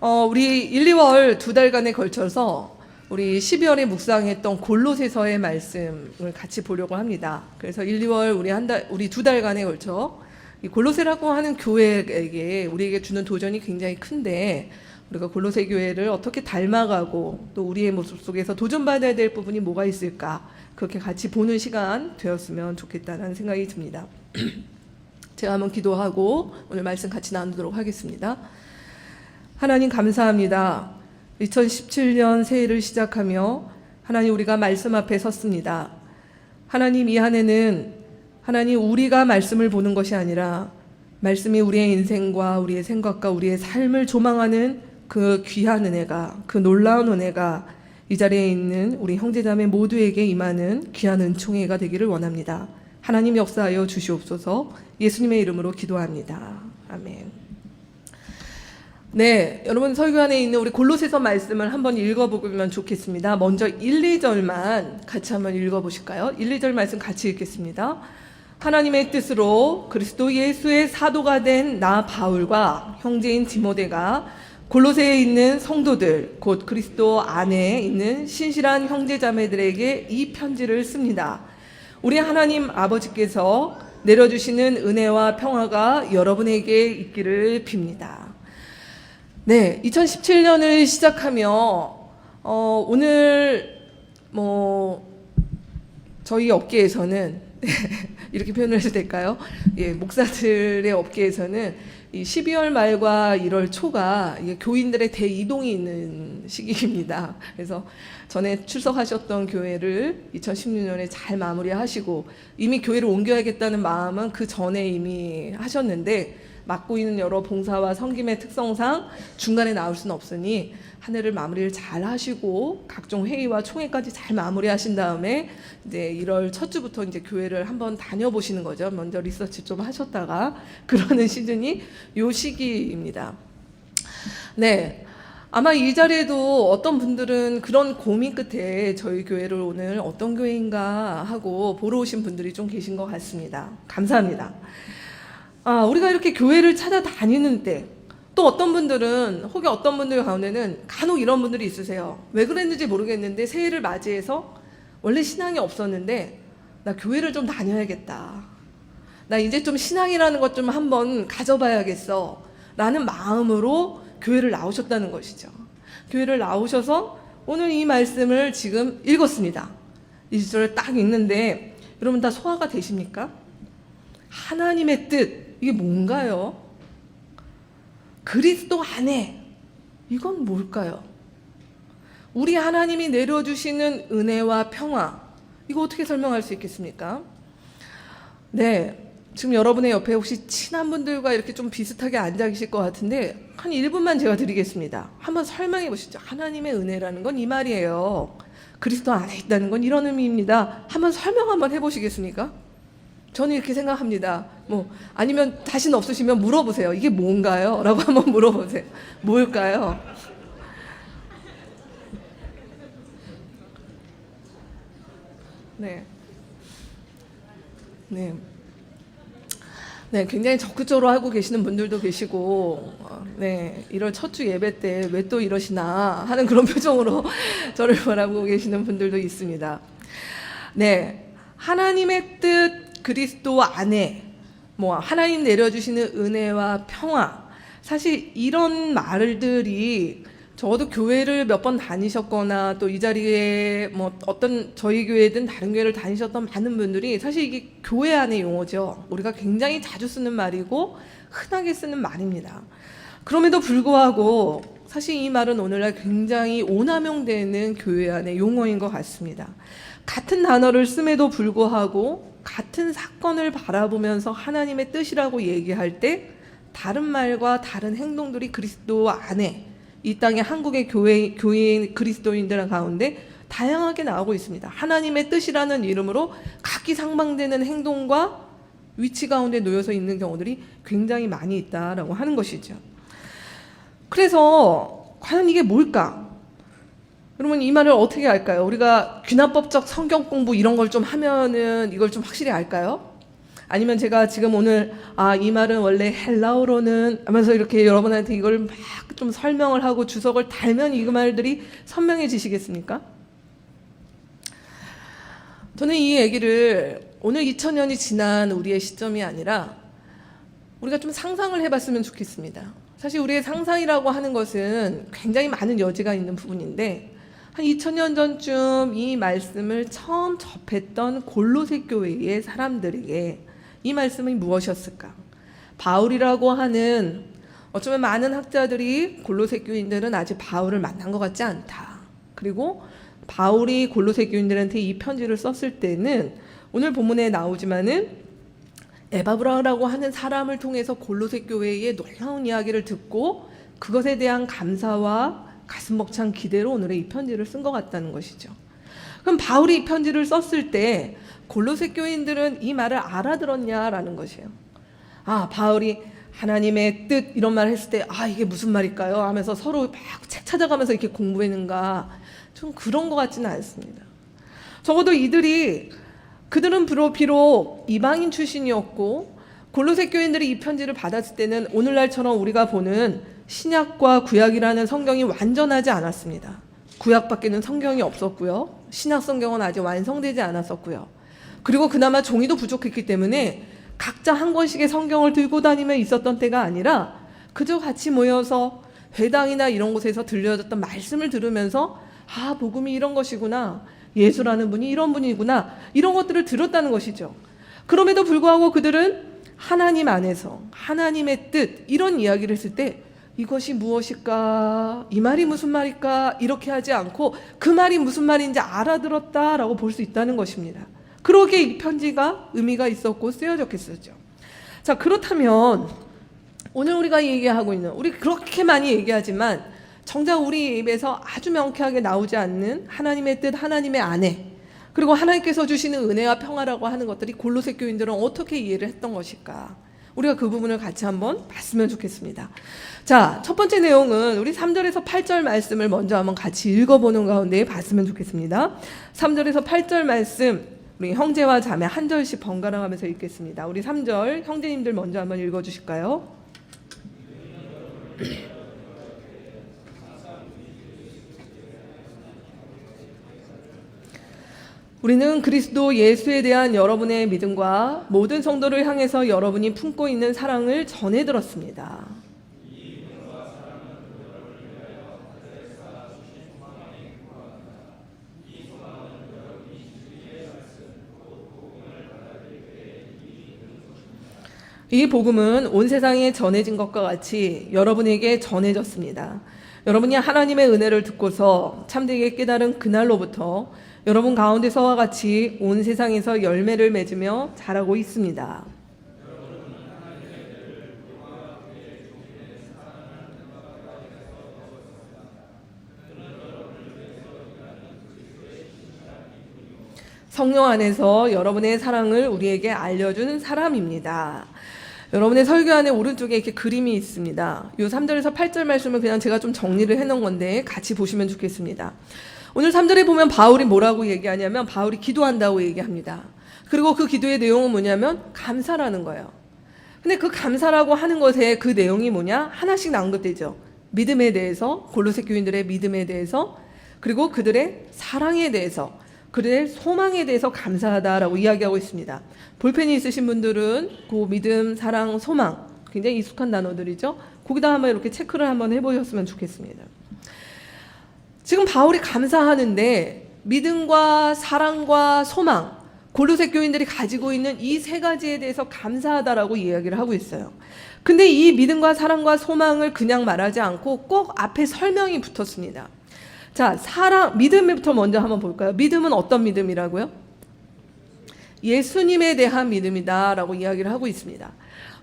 우리 1, 2월 두 달간에 걸쳐서 우리 12월에 묵상했던 골로새서의 말씀을 같이 보려고 합니다. 그래서 1, 2월 우리 두 달간에 걸쳐 이 골로새라고 하는 교회에게 우리에게 주는 도전이 굉장히 큰데, 우리가 골로새 교회를 어떻게 닮아가고 또 우리의 모습 속에서 도전받아야 될 부분이 뭐가 있을까, 그렇게 같이 보는 시간 되었으면 좋겠다는 생각이 듭니다. 제가 한번 기도하고 오늘 말씀 같이 나누도록 하겠습니다. 하나님 감사합니다. 2017년 새해를 시작하며 하나님, 우리가 말씀 앞에 섰습니다. 하나님, 이 한 해는 하나님, 우리가 말씀을 보는 것이 아니라 말씀이 우리의 인생과 우리의 생각과 우리의 삶을 조망하는 그 귀한 은혜가, 그 놀라운 은혜가 이 자리에 있는 우리 형제자매 모두에게 임하는 귀한 은총회가 되기를 원합니다. 하나님 역사하여 주시옵소서. 예수님의 이름으로 기도합니다. 아멘. 네, 여러분 설교 안에 있는 우리 골로새서 말씀을 한번 읽어보면 좋겠습니다. 먼저 1, 2절만 같이 한번 읽어보실까요? 1, 2절 말씀 같이 읽겠습니다. 하나님의 뜻으로 그리스도 예수의 사도가 된 나 바울과 형제인 디모데가 골로새에 있는 성도들, 곧 그리스도 안에 있는 신실한 형제자매들에게 이 편지를 씁니다. 우리 하나님 아버지께서 내려주시는 은혜와 평화가 여러분에게 있기를 빕니다. 네, 2017년을 시작하며 오늘 저희 업계에서는 이렇게 표현을 해도 될까요? 예, 목사들의 업계에서는 이 12월 말과 1월 초가 교인들의 대이동이 있는 시기입니다. 그래서 전에 출석하셨던 교회를 2016년에 잘 마무리하시고 이미 교회를 옮겨야겠다는 마음은 그 전에 이미 하셨는데, 맡고 있는 여러 봉사와 섬김의 특성상 중간에 나올 수는 없으니 한 해를 마무리를 잘 하시고 각종 회의와 총회까지 잘 마무리하신 다음에 이제 1월 첫 주부터 이제 교회를 한번 다녀보시는 거죠. 먼저 리서치 좀 하셨다가 그러는 시즌이 요 시기입니다. 네. 아마 이 자리에도 어떤 분들은 그런 고민 끝에 저희 교회를 오늘 어떤 교회인가 하고 보러 오신 분들이 좀 계신 것 같습니다. 감사합니다. 우리가 이렇게 교회를 찾아다니는 때, 또 어떤 분들은, 혹은 어떤 분들 가운데는 간혹 이런 분들이 있으세요. 왜 그랬는지 모르겠는데 새해를 맞이해서 원래 신앙이 없었는데 나 교회를 좀 다녀야겠다, 나 이제 좀 신앙이라는 것 좀 한번 가져봐야겠어 라는 마음으로 교회를 나오셨다는 것이죠. 교회를 나오셔서 오늘 이 말씀을 지금 읽었습니다. 이 절을 딱 읽는데 여러분 다 소화가 되십니까? 하나님의 뜻, 이게 뭔가요? 그리스도 안에, 이건 뭘까요? 우리 하나님이 내려주시는 은혜와 평화, 이거 어떻게 설명할 수 있겠습니까? 네, 지금 여러분의 옆에 혹시 친한 분들과 이렇게 좀 비슷하게 앉아 계실 것 같은데 한 1분만 제가 드리겠습니다. 한번 설명해 보시죠. 하나님의 은혜라는 건 이 말이에요. 그리스도 안에 있다는 건 이런 의미입니다. 한번 설명 한번 해보시겠습니까? 저는 이렇게 생각합니다. 아니면 자신 없으시면 물어보세요. 이게 뭔가요? 라고 한번 물어보세요. 뭘까요? 네. 네. 네, 굉장히 적극적으로 하고 계시는 분들도 계시고, 네, 1월 첫 주 예배 때 왜 또 이러시나 하는 그런 표정으로 저를 바라보고 계시는 분들도 있습니다. 네, 하나님의 뜻, 그리스도 안에, 하나님 내려주시는 은혜와 평화, 사실 이런 말들이 적어도 교회를 몇 번 다니셨거나 또 이 자리에 어떤 저희 교회든 다른 교회를 다니셨던 많은 분들이 사실 이게 교회 안의 용어죠. 우리가 굉장히 자주 쓰는 말이고 흔하게 쓰는 말입니다. 그럼에도 불구하고 사실 이 말은 오늘날 굉장히 오남용되는 교회 안의 용어인 것 같습니다. 같은 단어를 씀에도 불구하고 같은 사건을 바라보면서 하나님의 뜻이라고 얘기할 때 다른 말과 다른 행동들이 그리스도 안에, 이 땅의 한국의 교회인 그리스도인들 가운데 다양하게 나오고 있습니다. 하나님의 뜻이라는 이름으로 각기 상반되는 행동과 위치 가운데 놓여서 있는 경우들이 굉장히 많이 있다라고 하는 것이죠. 그래서 과연 이게 뭘까? 여러분 이 말을 어떻게 알까요? 우리가 귀납법적 성경 공부 이런 걸 좀 하면은 이걸 좀 확실히 알까요? 아니면 제가 지금 오늘 이 말은 원래 헬라어로는 하면서 이렇게 여러분한테 이걸 막 좀 설명을 하고 주석을 달면 이 말들이 선명해지시겠습니까? 저는 이 얘기를 오늘 2000년이 지난 우리의 시점이 아니라 우리가 좀 상상을 해봤으면 좋겠습니다. 사실 우리의 상상이라고 하는 것은 굉장히 많은 여지가 있는 부분인데 한 2000년 전쯤 이 말씀을 처음 접했던 골로새 교회의 사람들에게 이 말씀이 무엇이었을까? 바울이라고 하는 어쩌면 많은 학자들이 골로새 교인들은 아직 바울을 만난 것 같지 않다. 그리고 바울이 골로새 교인들한테 이 편지를 썼을 때는 오늘 본문에 나오지만은 에바브라라고 하는 사람을 통해서 골로새 교회의 놀라운 이야기를 듣고 그것에 대한 감사와 가슴 벅찬 기대로 오늘의 이 편지를 쓴 것 같다는 것이죠. 그럼 바울이 이 편지를 썼을 때 골로새 교인들은 이 말을 알아들었냐라는 것이에요. 바울이 하나님의 뜻 이런 말을 했을 때 이게 무슨 말일까요? 하면서 서로 막 책 찾아가면서 이렇게 공부했는가? 좀 그런 것 같지는 않습니다. 적어도 그들은 비록 이방인 출신이었고 골로새 교인들이 이 편지를 받았을 때는 오늘날처럼 우리가 보는 신약과 구약이라는 성경이 완전하지 않았습니다. 구약밖에는 성경이 없었고요. 신약 성경은 아직 완성되지 않았었고요. 그리고 그나마 종이도 부족했기 때문에 각자 한 권씩의 성경을 들고 다니며 있었던 때가 아니라 그저 같이 모여서 회당이나 이런 곳에서 들려졌던 말씀을 들으면서 복음이 이런 것이구나, 예수라는 분이 이런 분이구나, 이런 것들을 들었다는 것이죠. 그럼에도 불구하고 그들은 하나님 안에서 하나님의 뜻 이런 이야기를 했을 때 이것이 무엇일까? 이 말이 무슨 말일까? 이렇게 하지 않고 그 말이 무슨 말인지 알아들었다라고 볼 수 있다는 것입니다. 그러기에 이 편지가 의미가 있었고 쓰여졌겠었죠. 자, 그렇다면 오늘 우리가 얘기하고 있는, 우리 그렇게 많이 얘기하지만 정작 우리 입에서 아주 명쾌하게 나오지 않는 하나님의 뜻, 하나님의 안에, 그리고 하나님께서 주시는 은혜와 평화라고 하는 것들이 골로새 교인들은 어떻게 이해를 했던 것일까? 우리가 그 부분을 같이 한번 봤으면 좋겠습니다. 자, 첫 번째 내용은 우리 3절에서 8절 말씀을 먼저 한번 같이 읽어보는 가운데 봤으면 좋겠습니다. 3절에서 8절 말씀 우리 형제와 자매 한 절씩 번갈아 가면서 읽겠습니다. 우리 3절 형제님들 먼저 한번 읽어주실까요? 우리는 그리스도 예수에 대한 여러분의 믿음과 모든 성도를 향해서 여러분이 품고 있는 사랑을 전해 들었습니다. 이 복음은 온 세상에 전해진 것과 같이 여러분에게 전해졌습니다. 여러분이 하나님의 은혜를 듣고서 참되게 깨달은 그날로부터 여러분 가운데서와 같이 온 세상에서 열매를 맺으며 자라고 있습니다. 성령 안에서 여러분의 사랑을 우리에게 알려준 사람입니다. 여러분의 설교안에 오른쪽에 이렇게 그림이 있습니다. 이 3절에서 8절 말씀을 그냥 제가 좀 정리를 해놓은 건데 같이 보시면 좋겠습니다. 오늘 3절에 보면 바울이 뭐라고 얘기하냐면 바울이 기도한다고 얘기합니다. 그리고 그 기도의 내용은 뭐냐면 감사라는 거예요. 근데 그 감사라고 하는 것에 그 내용이 뭐냐? 하나씩 언급되죠. 믿음에 대해서, 골로새 교인들의 믿음에 대해서, 그리고 그들의 사랑에 대해서, 그들의 소망에 대해서 감사하다라고 이야기하고 있습니다. 볼펜이 있으신 분들은 그 믿음, 사랑, 소망 굉장히 익숙한 단어들이죠. 거기다 한번 이렇게 체크를 한번 해보셨으면 좋겠습니다. 지금 바울이 감사하는데 믿음과 사랑과 소망, 골로새 교인들이 가지고 있는 이 세 가지에 대해서 감사하다라고 이야기를 하고 있어요. 근데 이 믿음과 사랑과 소망을 그냥 말하지 않고 꼭 앞에 설명이 붙었습니다. 자, 믿음부터 먼저 한번 볼까요? 믿음은 어떤 믿음이라고요? 예수님에 대한 믿음이다라고 이야기를 하고 있습니다.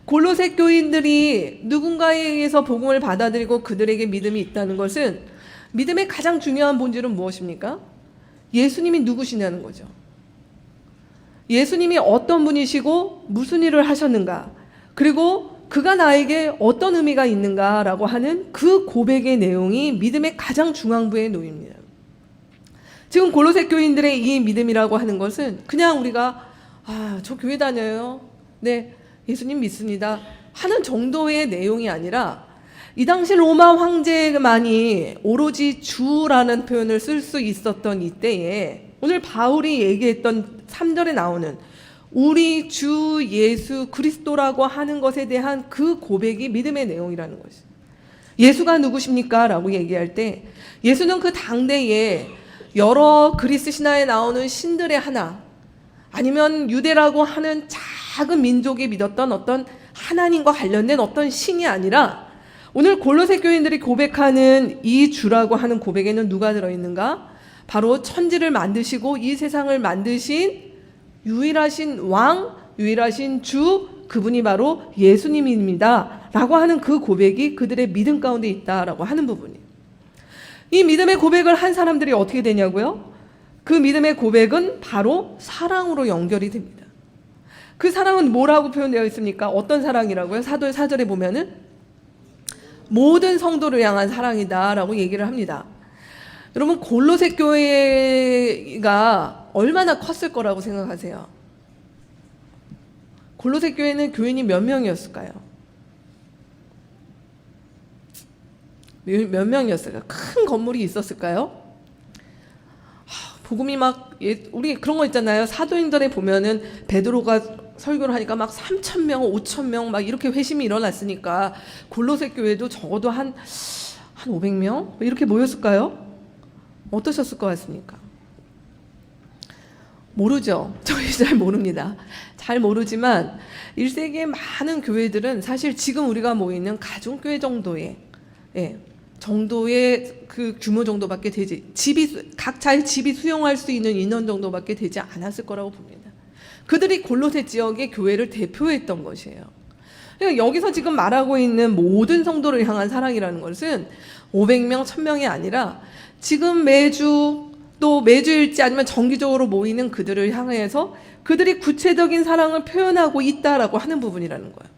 골로새 교인들이 누군가에 의해서 복음을 받아들이고 그들에게 믿음이 있다는 것은 믿음의 가장 중요한 본질은 무엇입니까? 예수님이 누구시냐는 거죠. 예수님이 어떤 분이시고 무슨 일을 하셨는가, 그리고 그가 나에게 어떤 의미가 있는가라고 하는 그 고백의 내용이 믿음의 가장 중앙부에 놓입니다. 지금 골로새 교인들의 이 믿음이라고 하는 것은 그냥 우리가 저 교회 다녀요. 네, 예수님 믿습니다 하는 정도의 내용이 아니라 이 당시 로마 황제만이 오로지 주라는 표현을 쓸 수 있었던 이때에 오늘 바울이 얘기했던 3절에 나오는 우리 주 예수 그리스도라고 하는 것에 대한 그 고백이 믿음의 내용이라는 것이죠. 예수가 누구십니까? 라고 얘기할 때 예수는 그 당대에 여러 그리스 신화에 나오는 신들의 하나, 아니면 유대라고 하는 작은 민족이 믿었던 어떤 하나님과 관련된 어떤 신이 아니라 오늘 골로새 교인들이 고백하는 이 주라고 하는 고백에는 누가 들어있는가? 바로 천지를 만드시고 이 세상을 만드신 유일하신 왕, 유일하신 주, 그분이 바로 예수님입니다 라고 하는 그 고백이 그들의 믿음 가운데 있다라고 하는 부분이에요. 이 믿음의 고백을 한 사람들이 어떻게 되냐고요? 그 믿음의 고백은 바로 사랑으로 연결이 됩니다. 그 사랑은 뭐라고 표현되어 있습니까? 어떤 사랑이라고요? 사도 4절에 보면은 모든 성도를 향한 사랑이다 라고 얘기를 합니다. 여러분, 골로새 교회가 얼마나 컸을 거라고 생각하세요? 골로새 교회는 교인이 몇 명이었을까요? 몇 명이었을까요? 큰 건물이 있었을까요? 복음이 막, 우리 그런 거 있잖아요. 사도행전에 보면은 베드로가 설교를 하니까 막 3,000명, 5,000명 막 이렇게 회심이 일어났으니까 골로새 교회도 적어도 한 500명? 이렇게 모였을까요? 어떠셨을 것 같습니까? 모르죠. 저희 잘 모릅니다. 잘 모르지만 1세기의 많은 교회들은 사실 지금 우리가 모이는 가족교회 정도의 정도의 그 규모 정도밖에 되지, 각자의 집이 수용할 수 있는 인원 정도밖에 되지 않았을 거라고 봅니다. 그들이 골로새 지역의 교회를 대표했던 것이에요. 그러니까 여기서 지금 말하고 있는 모든 성도를 향한 사랑이라는 것은 500명, 1000명이 아니라 지금 매주 또 매주일지 아니면 정기적으로 모이는 그들을 향해서 그들이 구체적인 사랑을 표현하고 있다라고 하는 부분이라는 거예요.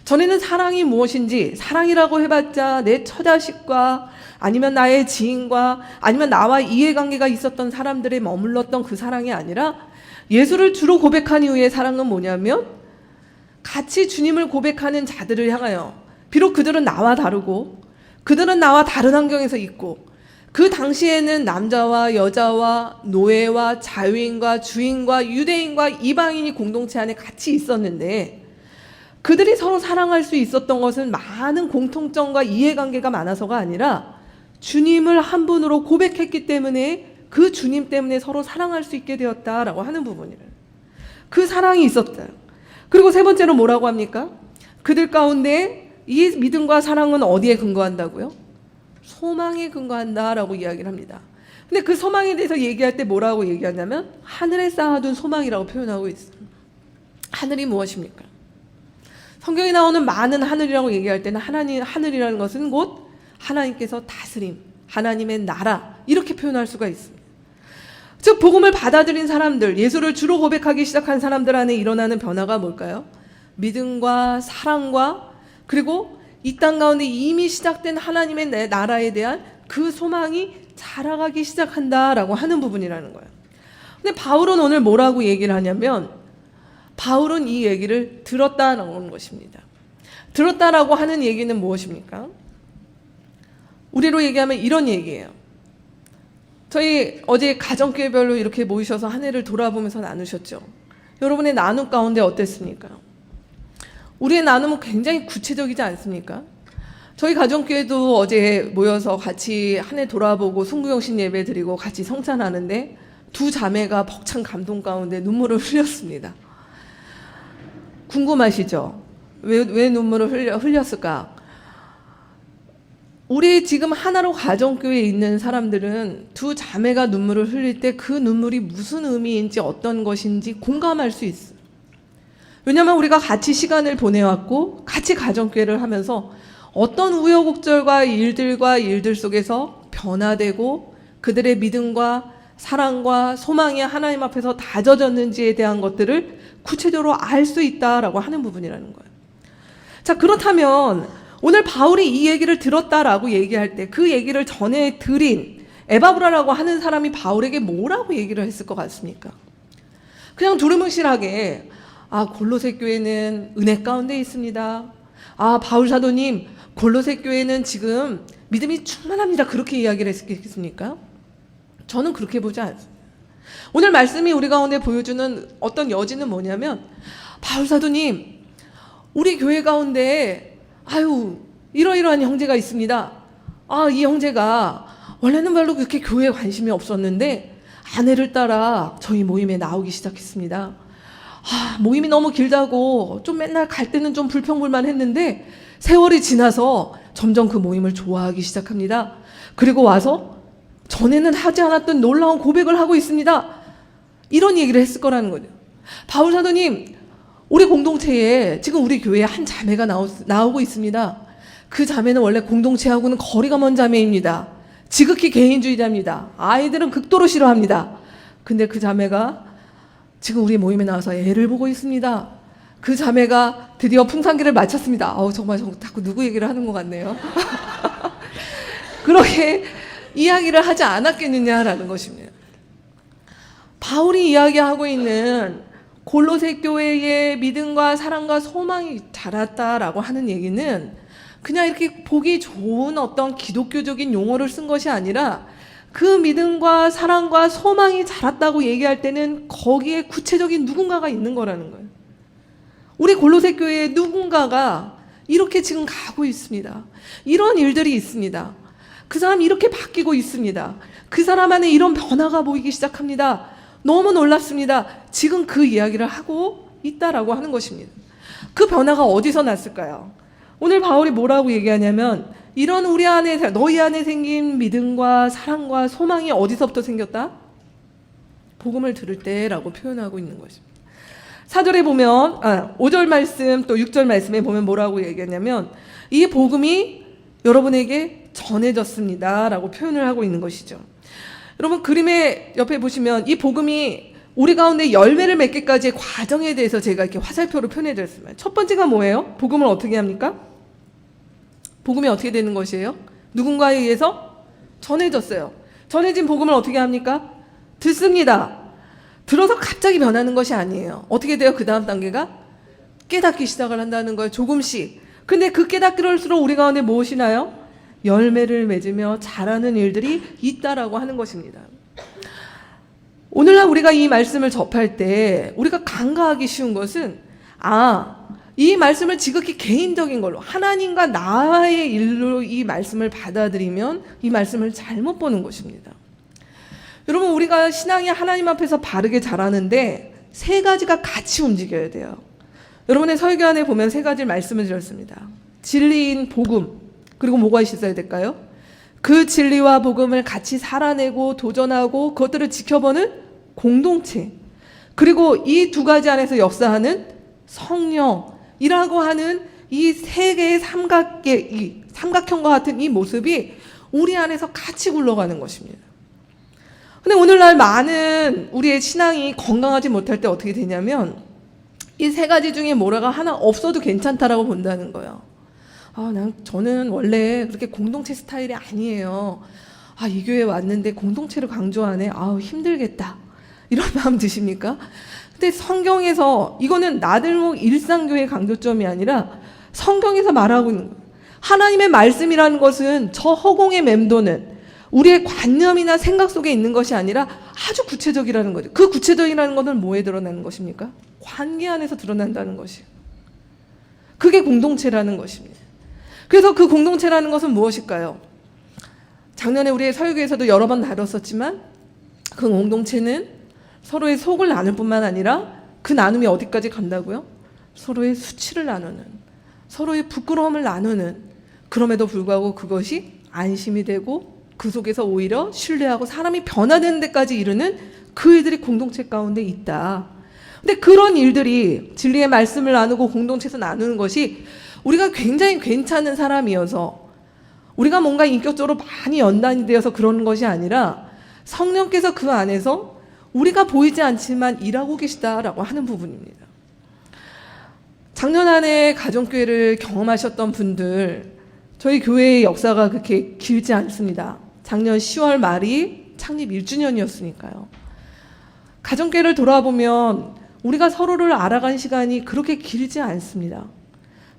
전에는 사랑이 무엇인지, 사랑이라고 해봤자 내 처자식과 아니면 나의 지인과 아니면 나와 이해관계가 있었던 사람들에 머물렀던 그 사랑이 아니라 예수를 주로 고백한 이후의 사랑은 뭐냐면 같이 주님을 고백하는 자들을 향하여, 비록 그들은 나와 다르고 그들은 나와 다른 환경에서 있고 그 당시에는 남자와 여자와 노예와 자유인과 주인과 유대인과 이방인이 공동체 안에 같이 있었는데 그들이 서로 사랑할 수 있었던 것은 많은 공통점과 이해관계가 많아서가 아니라 주님을 한 분으로 고백했기 때문에 그 주님 때문에 서로 사랑할 수 있게 되었다라고 하는 부분이에요. 그 사랑이 있었다. 그리고 세 번째로 뭐라고 합니까? 그들 가운데 이 믿음과 사랑은 어디에 근거한다고요? 소망에 근거한다라고 이야기를 합니다. 근데 그 소망에 대해서 얘기할 때 뭐라고 얘기하냐면 하늘에 쌓아둔 소망이라고 표현하고 있어요. 하늘이 무엇입니까? 성경에 나오는 많은 하늘이라고 얘기할 때는 하늘이라는 것은 곧 하나님께서 다스림, 하나님의 나라 이렇게 표현할 수가 있습니다. 즉 복음을 받아들인 사람들, 예수를 주로 고백하기 시작한 사람들 안에 일어나는 변화가 뭘까요? 믿음과 사랑과 그리고 이 땅 가운데 이미 시작된 하나님의 나라에 대한 그 소망이 자라가기 시작한다라고 하는 부분이라는 거예요. 근데 바울은 오늘 뭐라고 얘기를 하냐면 바울은 이 얘기를 들었다는 것입니다. 들었다라고 하는 얘기는 무엇입니까? 우리로 얘기하면 이런 얘기예요. 저희 어제 가정교회별로 이렇게 모이셔서 한 해를 돌아보면서 나누셨죠. 여러분의 나눔 가운데 어땠습니까? 우리의 나눔은 굉장히 구체적이지 않습니까? 저희 가정교회도 어제 모여서 같이 한 해 돌아보고 송구영신 예배 드리고 같이 성찬하는데 두 자매가 벅찬 감동 가운데 눈물을 흘렸습니다. 궁금하시죠? 왜 눈물을 흘렸을까? 우리 지금 하나로 가정교회에 있는 사람들은 두 자매가 눈물을 흘릴 때 그 눈물이 무슨 의미인지 어떤 것인지 공감할 수 있어요. 왜냐하면 우리가 같이 시간을 보내왔고 같이 가정교회를 하면서 어떤 우여곡절과 일들 속에서 변화되고 그들의 믿음과 사랑과 소망이 하나님 앞에서 다져졌는지에 대한 것들을 구체적으로 알 수 있다라고 하는 부분이라는 거예요. 자, 그렇다면 오늘 바울이 이 얘기를 들었다라고 얘기할 때 그 얘기를 전해 드린 에바브라라고 하는 사람이 바울에게 뭐라고 얘기를 했을 것 같습니까? 그냥 두루뭉실하게 골로새 교회는 은혜 가운데 있습니다. 바울 사도님, 골로새 교회는 지금 믿음이 충만합니다. 그렇게 이야기를 했겠습니까? 저는 그렇게 보지 않습니다. 오늘 말씀이 우리 가운데 보여주는 어떤 여지는 뭐냐면, 바울 사도님, 우리 교회 가운데 이러이러한 형제가 있습니다. 이 형제가 원래는 별로 그렇게 교회에 관심이 없었는데 아내를 따라 저희 모임에 나오기 시작했습니다. 모임이 너무 길다고 좀 맨날 갈 때는 좀 불평불만했는데 세월이 지나서 점점 그 모임을 좋아하기 시작합니다. 그리고 와서 전에는 하지 않았던 놀라운 고백을 하고 있습니다. 이런 얘기를 했을 거라는 거죠. 바울 사도님, 우리 공동체에 지금 우리 교회에 한 자매가 나오고 있습니다. 그 자매는 원래 공동체하고는 거리가 먼 자매입니다. 지극히 개인주의자입니다. 아이들은 극도로 싫어합니다. 근데 그 자매가 지금 우리 모임에 나와서 애를 보고 있습니다. 그 자매가 드디어 풍산기를 마쳤습니다. 정말 자꾸 누구 얘기를 하는 것 같네요. 그렇게 이야기를 하지 않았겠느냐라는 것입니다. 바울이 이야기하고 있는 골로새 교회의 믿음과 사랑과 소망이 자랐다라고 하는 얘기는 그냥 이렇게 보기 좋은 어떤 기독교적인 용어를 쓴 것이 아니라 그 믿음과 사랑과 소망이 자랐다고 얘기할 때는 거기에 구체적인 누군가가 있는 거라는 거예요. 우리 골로새 교회에 누군가가 이렇게 지금 가고 있습니다. 이런 일들이 있습니다. 그 사람이 이렇게 바뀌고 있습니다. 그 사람 안에 이런 변화가 보이기 시작합니다. 너무 놀랍습니다. 지금 그 이야기를 하고 있다라고 하는 것입니다. 그 변화가 어디서 났을까요? 오늘 바울이 뭐라고 얘기하냐면 이런 우리 안에, 너희 안에 생긴 믿음과 사랑과 소망이 어디서부터 생겼다? 복음을 들을 때라고 표현하고 있는 것입니다. 4절에 보면 5절 말씀 또 6절 말씀에 보면 뭐라고 얘기하냐면 이 복음이 여러분에게 전해졌습니다 라고 표현을 하고 있는 것이죠. 여러분 그림의 옆에 보시면 이 복음이 우리 가운데 열매를 맺기까지의 과정에 대해서 제가 이렇게 화살표로 표현해드렸습니다. 첫 번째가 뭐예요? 복음을 어떻게 합니까? 복음이 어떻게 되는 것이에요? 누군가에 의해서 전해졌어요. 전해진 복음을 어떻게 합니까? 듣습니다. 들어서 갑자기 변하는 것이 아니에요. 어떻게 돼요? 그 다음 단계가 깨닫기 시작을 한다는 거예요. 조금씩. 근데 그 깨닫기를수록 우리 가운데 무엇이나요? 열매를 맺으며 자라는 일들이 있다라고 하는 것입니다. 오늘날 우리가 이 말씀을 접할 때 우리가 간과하기 쉬운 것은 이 말씀을 지극히 개인적인 걸로 하나님과 나의 일로 이 말씀을 받아들이면 이 말씀을 잘못 보는 것입니다. 여러분 우리가 신앙이 하나님 앞에서 바르게 자라는데 세 가지가 같이 움직여야 돼요. 여러분의 설교안에 보면 세 가지 말씀을 드렸습니다. 진리인 복음, 그리고 뭐가 있어야 될까요? 그 진리와 복음을 같이 살아내고 도전하고 그것들을 지켜보는 공동체, 그리고 이 두 가지 안에서 역사하는 성령이라고 하는 이 세 개의 삼각형과 같은 이 모습이 우리 안에서 같이 굴러가는 것입니다. 근데 오늘날 많은 우리의 신앙이 건강하지 못할 때 어떻게 되냐면 이 세 가지 중에 뭐라가 하나 없어도 괜찮다라고 본다는 거예요. 저는 원래 그렇게 공동체 스타일이 아니에요. 이 교회에 왔는데 공동체를 강조하네. 힘들겠다. 이런 마음 드십니까? 근데 성경에서 이거는 나들목 일상교회 강조점이 아니라 성경에서 말하고 있는 거예요. 하나님의 말씀이라는 것은 저 허공에 맴도는 우리의 관념이나 생각 속에 있는 것이 아니라 아주 구체적이라는 거죠. 그 구체적이라는 것은 뭐에 드러나는 것입니까? 관계 안에서 드러난다는 것이에요. 그게 공동체라는 것입니다. 그래서 그 공동체라는 것은 무엇일까요? 작년에 우리의 설교에서도 여러 번 다뤘었지만 그 공동체는 서로의 속을 나눌 뿐만 아니라 그 나눔이 어디까지 간다고요? 서로의 수치를 나누는, 서로의 부끄러움을 나누는, 그럼에도 불구하고 그것이 안심이 되고 그 속에서 오히려 신뢰하고 사람이 변화되는 데까지 이르는 그 일들이 공동체 가운데 있다. 근데 그런 일들이 진리의 말씀을 나누고 공동체에서 나누는 것이 우리가 굉장히 괜찮은 사람이어서 우리가 뭔가 인격적으로 많이 연단이 되어서 그러는 것이 아니라 성령께서 그 안에서 우리가 보이지 않지만 일하고 계시다라고 하는 부분입니다. 작년 한 해 가정교회를 경험하셨던 분들, 저희 교회의 역사가 그렇게 길지 않습니다. 작년 10월 말이 창립 1주년이었으니까요. 가정교회를 돌아보면 우리가 서로를 알아간 시간이 그렇게 길지 않습니다.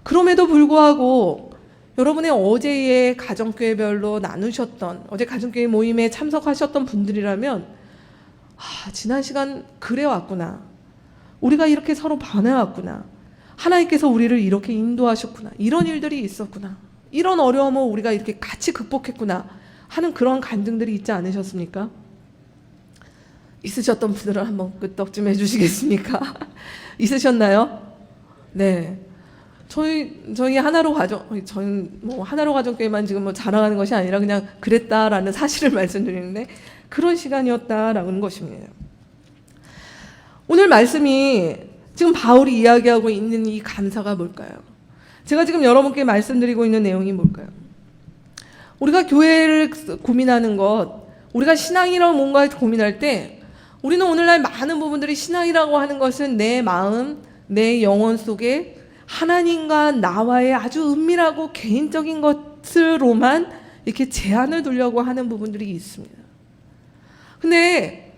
그럼에도 불구하고 여러분의 어제의 가정교회별로 나누셨던, 어제 가정교회 모임에 참석하셨던 분들이라면 지난 시간 그래왔구나. 우리가 이렇게 서로 변해왔구나. 하나님께서 우리를 이렇게 인도하셨구나. 이런 일들이 있었구나. 이런 어려움을 우리가 이렇게 같이 극복했구나 하는 그런 간증들이 있지 않으셨습니까? 있으셨던 분들은 한번 끄떡 좀 해주시겠습니까? 있으셨나요? 네. 저희 하나로 저희 하나로 가정교회만 지금 자랑하는 것이 아니라 그냥 그랬다라는 사실을 말씀드리는데 그런 시간이었다라는 것입니다. 오늘 말씀이 지금 바울이 이야기하고 있는 이 감사가 뭘까요? 제가 지금 여러분께 말씀드리고 있는 내용이 뭘까요? 우리가 교회를 고민하는 것, 우리가 신앙이라고 뭔가 고민할 때 우리는 오늘날 많은 부분들이 신앙이라고 하는 것은 내 마음, 내 영혼 속에 하나님과 나와의 아주 은밀하고 개인적인 것으로만 이렇게 제한을 두려고 하는 부분들이 있습니다. 근데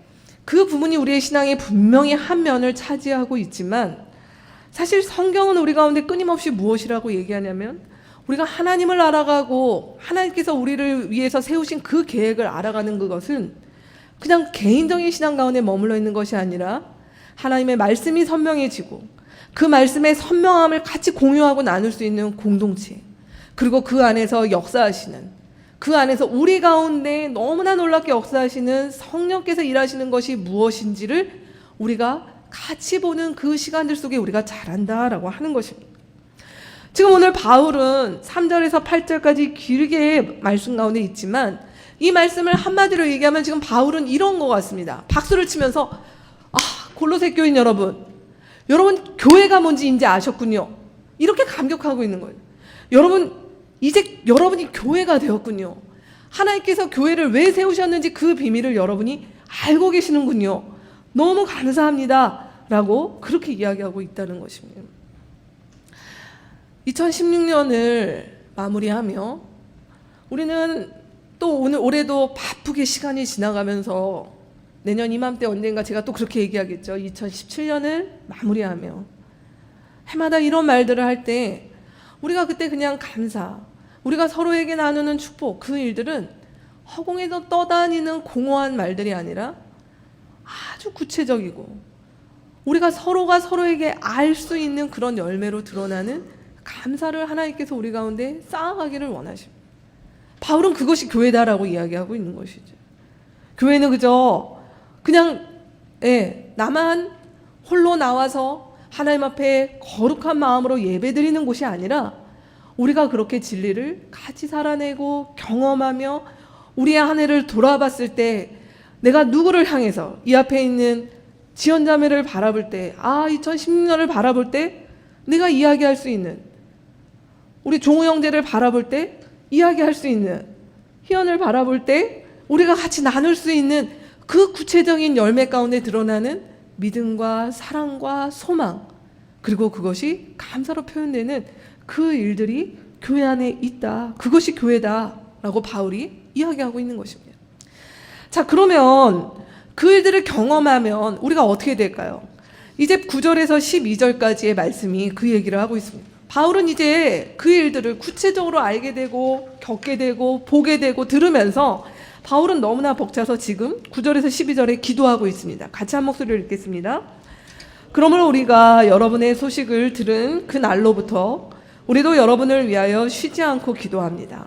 그 부분이 우리의 신앙에 분명히 한 면을 차지하고 있지만 사실 성경은 우리 가운데 끊임없이 무엇이라고 얘기하냐면 우리가 하나님을 알아가고 하나님께서 우리를 위해서 세우신 그 계획을 알아가는 그것은 그냥 개인적인 신앙 가운데 머물러 있는 것이 아니라 하나님의 말씀이 선명해지고 그 말씀의 선명함을 같이 공유하고 나눌 수 있는 공동체, 그리고 그 안에서 역사하시는, 그 안에서 우리 가운데 너무나 놀랍게 역사하시는 성령께서 일하시는 것이 무엇인지를 우리가 같이 보는 그 시간들 속에 우리가 잘한다라고 하는 것입니다. 지금 오늘 바울은 3절에서 8절까지 길게 말씀 가운데 있지만 이 말씀을 한마디로 얘기하면 지금 바울은 이런 것 같습니다. 박수를 치면서 골로새 교인 여러분 교회가 뭔지 이제 아셨군요. 이렇게 감격하고 있는 거예요. 여러분 이제 여러분이 교회가 되었군요. 하나님께서 교회를 왜 세우셨는지 그 비밀을 여러분이 알고 계시는군요. 너무 감사합니다 라고 그렇게 이야기하고 있다는 것입니다. 2016년을 마무리하며 우리는 또 올해도 바쁘게 시간이 지나가면서 내년 이맘때 언젠가 제가 또 그렇게 얘기하겠죠. 2017년을 마무리하며 해마다 이런 말들을 할 때 우리가 그때 그냥 감사, 우리가 서로에게 나누는 축복, 그 일들은 허공에서 떠다니는 공허한 말들이 아니라 아주 구체적이고 우리가 서로가 서로에게 알 수 있는 그런 열매로 드러나는 감사를 하나님께서 우리 가운데 쌓아가기를 원하십니다. 바울은 그것이 교회다라고 이야기하고 있는 것이죠. 교회는 그냥 나만 홀로 나와서 하나님 앞에 거룩한 마음으로 예배드리는 곳이 아니라 우리가 그렇게 진리를 같이 살아내고 경험하며 우리의 한 해를 돌아봤을 때 내가 누구를 향해서 이 앞에 있는 지연자매를 바라볼 때 2016년을 바라볼 때 내가 이야기할 수 있는, 우리 종우 형제를 바라볼 때 이야기할 수 있는, 희연을 바라볼 때 우리가 같이 나눌 수 있는 그 구체적인 열매 가운데 드러나는 믿음과 사랑과 소망, 그리고 그것이 감사로 표현되는 그 일들이 교회 안에 있다. 그것이 교회다라고 바울이 이야기하고 있는 것입니다. 자, 그러면 그 일들을 경험하면 우리가 어떻게 될까요? 이제 9절에서 12절까지의 말씀이 그 얘기를 하고 있습니다. 바울은 이제 그 일들을 구체적으로 알게 되고 겪게 되고 보게 되고 들으면서 바울은 너무나 벅차서 지금 9절에서 12절에 기도하고 있습니다. 같이 한 목소리로 읽겠습니다. 그러므로 우리가 여러분의 소식을 들은 그 날로부터 우리도 여러분을 위하여 쉬지 않고 기도합니다.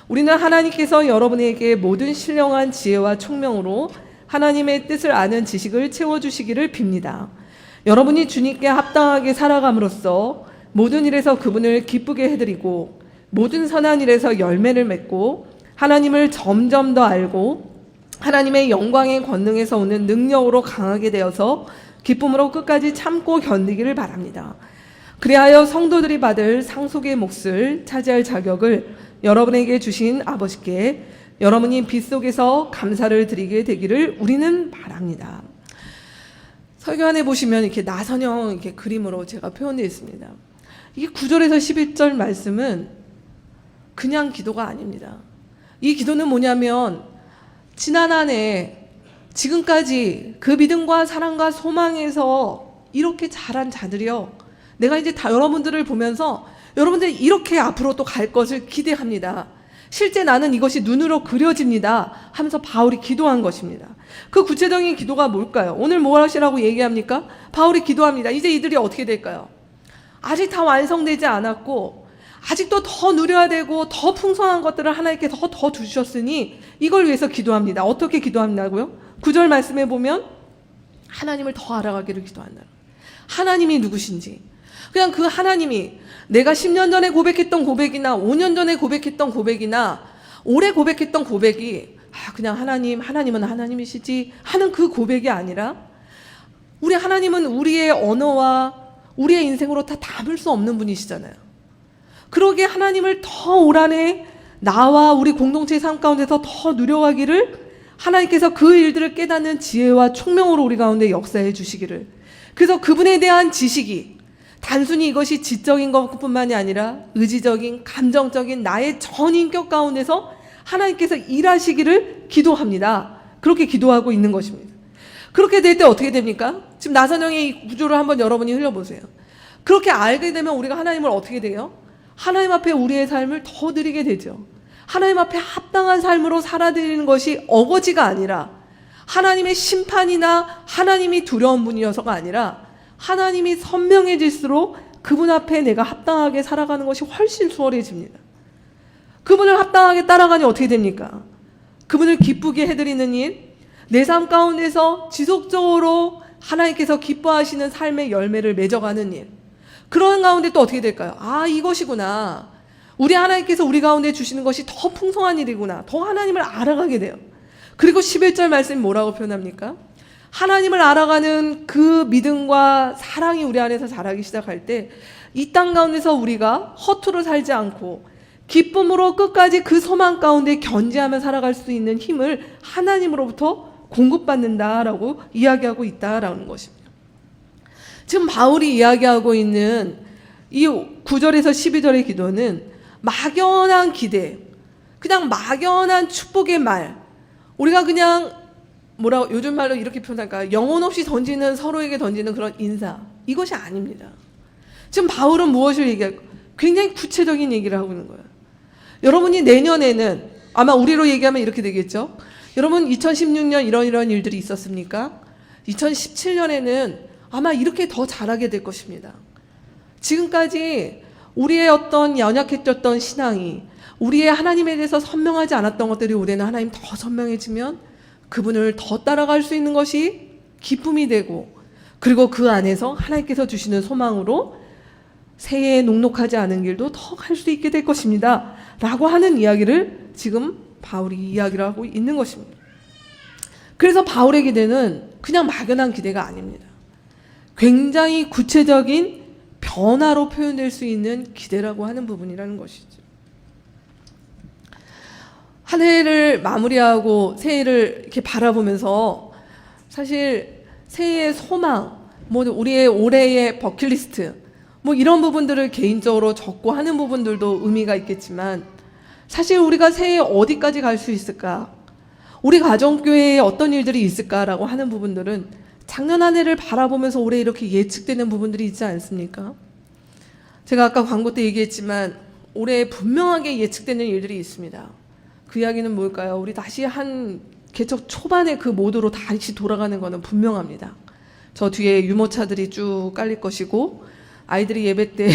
우리는 하나님께서 여러분에게 모든 신령한 지혜와 총명으로 하나님의 뜻을 아는 지식을 채워주시기를 빕니다. 여러분이 주님께 합당하게 살아감으로써 모든 일에서 그분을 기쁘게 해드리고 모든 선한 일에서 열매를 맺고 하나님을 점점 더 알고 하나님의 영광의 권능에서 오는 능력으로 강하게 되어서 기쁨으로 끝까지 참고 견디기를 바랍니다. 그리하여 성도들이 받을 상속의 몫을 차지할 자격을 여러분에게 주신 아버지께 여러분이 빛 속에서 감사를 드리게 되기를 우리는 바랍니다. 설교안에 보시면 이렇게 나선형 이렇게 그림으로 제가 표현되어 있습니다. 이 9절에서 11절 말씀은 그냥 기도가 아닙니다. 이 기도는 뭐냐면 지난 한 해 지금까지 그 믿음과 사랑과 소망에서 이렇게 잘한 자들이요, 내가 이제 다 여러분들을 보면서 여러분들이 이렇게 앞으로 또 갈 것을 기대합니다. 실제 나는 이것이 눈으로 그려집니다 하면서 바울이 기도한 것입니다. 그 구체적인 기도가 뭘까요? 오늘 뭐 하시라고 얘기합니까? 바울이 기도합니다. 이제 이들이 어떻게 될까요? 아직 다 완성되지 않았고 아직도 더 누려야 되고 더 풍성한 것들을 하나님께 더 주셨으니 이걸 위해서 기도합니다. 어떻게 기도한다고요? 9절 말씀에 보면 하나님을 더 알아가기를 기도한다. 하나님이 누구신지, 그냥 그 하나님이 내가 10년 전에 고백했던 고백이나 5년 전에 고백했던 고백이나 올해 고백했던 고백이 그냥 하나님은 하나님이시지 하는 그 고백이 아니라, 우리 하나님은 우리의 언어와 우리의 인생으로 다 담을 수 없는 분이시잖아요. 그러기에 하나님을 더 올 한해 나와 우리 공동체의 삶 가운데서 더 누려가기를 하나님께서 그 일들을 깨닫는 지혜와 총명으로 우리 가운데 역사해 주시기를, 그래서 그분에 대한 지식이 단순히 이것이 지적인 것뿐만이 아니라 의지적인, 감정적인 나의 전 인격 가운데서 하나님께서 일하시기를 기도합니다. 그렇게 기도하고 있는 것입니다. 그렇게 될 때 어떻게 됩니까? 지금 나선영의 이 구조를 한번 여러분이 흘려보세요. 그렇게 알게 되면 우리가 하나님을 어떻게 돼요? 하나님 앞에 우리의 삶을 더 드리게 되죠. 하나님 앞에 합당한 삶으로 살아드리는 것이 어거지가 아니라, 하나님의 심판이나 하나님이 두려운 분이어서가 아니라 하나님이 선명해질수록 그분 앞에 내가 합당하게 살아가는 것이 훨씬 수월해집니다. 그분을 합당하게 따라가니 어떻게 됩니까? 그분을 기쁘게 해드리는 일, 내 삶 가운데서 지속적으로 하나님께서 기뻐하시는 삶의 열매를 맺어가는 일, 그런 가운데 또 어떻게 될까요? 이것이구나, 우리 하나님께서 우리 가운데 주시는 것이 더 풍성한 일이구나, 더 하나님을 알아가게 돼요. 그리고 11절 말씀이 뭐라고 표현합니까? 하나님을 알아가는 그 믿음과 사랑이 우리 안에서 자라기 시작할 때 이 땅 가운데서 우리가 허투루 살지 않고 기쁨으로 끝까지 그 소망 가운데 견지하며 살아갈 수 있는 힘을 하나님으로부터 공급받는다라고 이야기하고 있다라는 것입니다. 지금 바울이 이야기하고 있는 이 9절에서 12절의 기도는 막연한 기대, 그냥 막연한 축복의 말, 우리가 그냥 요즘 말로 이렇게 표현할까요? 영혼 없이 서로에게 던지는 그런 인사, 이것이 아닙니다. 지금 바울은 무엇을 얘기할까? 굉장히 구체적인 얘기를 하고 있는 거예요. 여러분이 내년에는 아마 우리로 얘기하면 이렇게 되겠죠. 여러분 2016년 이런 일들이 있었습니까? 2017년에는 아마 이렇게 더 잘하게 될 것입니다. 지금까지 우리의 어떤 연약해졌던 신앙이, 우리의 하나님에 대해서 선명하지 않았던 것들이 올해는 하나님 더 선명해지면 그분을 더 따라갈 수 있는 것이 기쁨이 되고, 그리고 그 안에서 하나님께서 주시는 소망으로 새해에 녹록하지 않은 길도 더 갈 수 있게 될 것입니다 라고 하는 이야기를 지금 바울이 이야기를 하고 있는 것입니다. 그래서 바울의 기대는 그냥 막연한 기대가 아닙니다. 굉장히 구체적인 변화로 표현될 수 있는 기대라고 하는 부분이라는 것이죠. 한 해를 마무리하고 새해를 이렇게 바라보면서 사실 새해의 소망, 우리의 올해의 버킷리스트, 이런 부분들을 개인적으로 적고 하는 부분들도 의미가 있겠지만, 사실 우리가 새해에 어디까지 갈 수 있을까, 우리 가정교회에 어떤 일들이 있을까라고 하는 부분들은 작년 한 해를 바라보면서 올해 이렇게 예측되는 부분들이 있지 않습니까? 제가 아까 광고 때 얘기했지만 올해 분명하게 예측되는 일들이 있습니다. 그 이야기는 뭘까요? 우리 다시 한 개척 초반의 그 모드로 다시 돌아가는 것은 분명합니다. 저 뒤에 유모차들이 쭉 깔릴 것이고, 아이들이 예배 때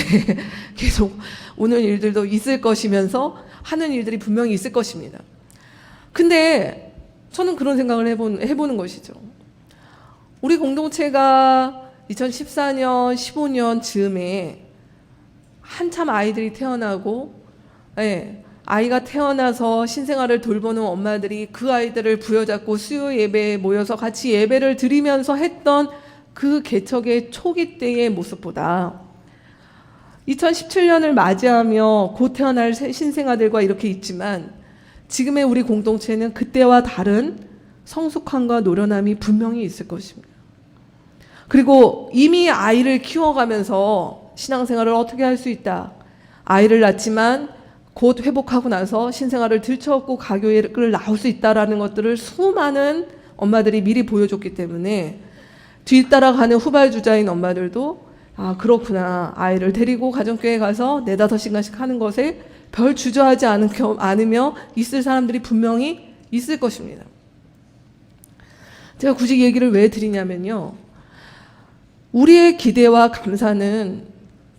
계속 오는 일들도 있을 것이면서 하는 일들이 분명히 있을 것입니다. 근데 저는 그런 생각을 해보는 것이죠. 우리 공동체가 2014년, 15년 즈음에 한참 아이들이 태어나고, 아이가 태어나서 신생아를 돌보는 엄마들이 그 아이들을 부여잡고 수요 예배에 모여서 같이 예배를 드리면서 했던 그 개척의 초기 때의 모습보다 2017년을 맞이하며 곧 태어날 신생아들과 이렇게 있지만, 지금의 우리 공동체는 그때와 다른 성숙함과 노련함이 분명히 있을 것입니다. 그리고 이미 아이를 키워가면서 신앙생활을 어떻게 할 수 있다, 아이를 낳지만 곧 회복하고 나서 신생아를 들쳐업고 가교회를 나올 수 있다라는 것들을 수많은 엄마들이 미리 보여줬기 때문에 뒤따라가는 후발주자인 엄마들도 아 그렇구나, 아이를 데리고 가정교회 가서 4-5시간씩 하는 것에 별 주저하지 않으며 있을 사람들이 분명히 있을 것입니다. 제가 굳이 얘기를 왜 드리냐면요, 우리의 기대와 감사는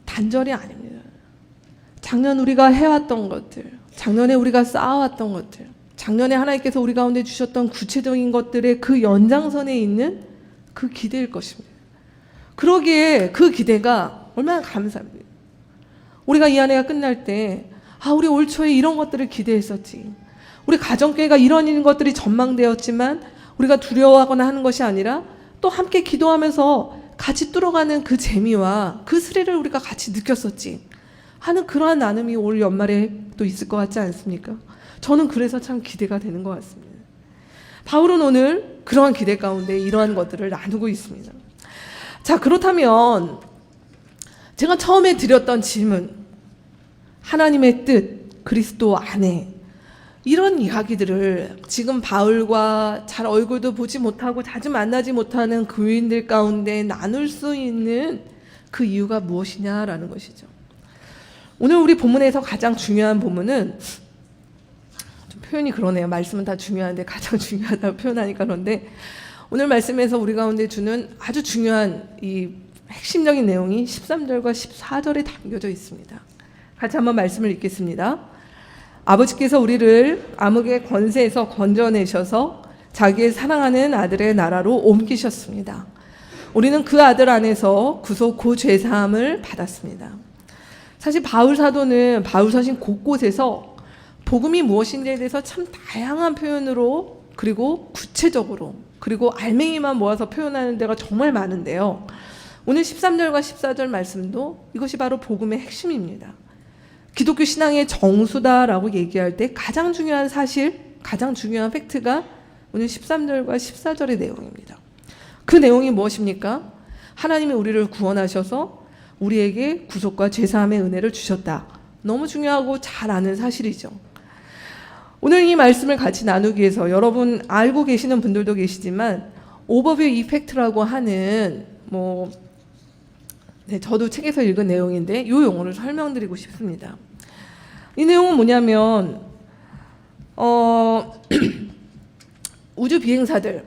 단절이 아닙니다. 작년 우리가 해왔던 것들, 작년에 우리가 쌓아왔던 것들, 작년에 하나님께서 우리 가운데 주셨던 구체적인 것들의 그 연장선에 있는 그 기대일 것입니다. 그러기에 그 기대가 얼마나 감사합니다. 우리가 이 한 해가 끝날 때 아 우리 올 초에 이런 것들을 기대했었지, 우리 가정교회가 이런 것들이 전망되었지만 우리가 두려워하거나 하는 것이 아니라 또 함께 기도하면서 같이 뚫어가는 그 재미와 그 스릴을 우리가 같이 느꼈었지 하는 그러한 나눔이 올 연말에 또 있을 것 같지 않습니까? 저는 그래서 참 기대가 되는 것 같습니다. 바울은 오늘 그러한 기대 가운데 이러한 것들을 나누고 있습니다. 자, 그렇다면 제가 처음에 드렸던 질문, 하나님의 뜻, 그리스도 안에, 이런 이야기들을 지금 바울과 잘 얼굴도 보지 못하고 자주 만나지 못하는 교인들 가운데 나눌 수 있는 그 이유가 무엇이냐라는 것이죠. 오늘 우리 본문에서 가장 중요한 부분은, 좀 표현이 그러네요. 말씀은 다 중요한데 가장 중요하다고 표현하니까 그런데, 오늘 말씀에서 우리 가운데 주는 아주 중요한 이 핵심적인 내용이 13절과 14절에 담겨져 있습니다. 같이 한번 말씀을 읽겠습니다. 아버지께서 우리를 암흑의 권세에서 건져내셔서 자기의 사랑하는 아들의 나라로 옮기셨습니다. 우리는 그 아들 안에서 구속 고죄사함을 받았습니다. 사실 바울 사도는 바울 서신 곳곳에서 복음이 무엇인지에 대해서 참 다양한 표현으로, 그리고 구체적으로, 그리고 알맹이만 모아서 표현하는 데가 정말 많은데요, 오늘 13절과 14절 말씀도 이것이 바로 복음의 핵심입니다. 기독교 신앙의 정수다라고 얘기할 때 가장 중요한 사실, 가장 중요한 팩트가 오늘 13절과 14절의 내용입니다. 그 내용이 무엇입니까? 하나님이 우리를 구원하셔서 우리에게 구속과 죄사함의 은혜를 주셨다. 너무 중요하고 잘 아는 사실이죠. 오늘 이 말씀을 같이 나누기 위해서 여러분 알고 계시는 분들도 계시지만 오버뷰 이펙트라고 하는 저도 책에서 읽은 내용인데 이 용어를 설명드리고 싶습니다. 이 내용은 뭐냐면 우주 비행사들,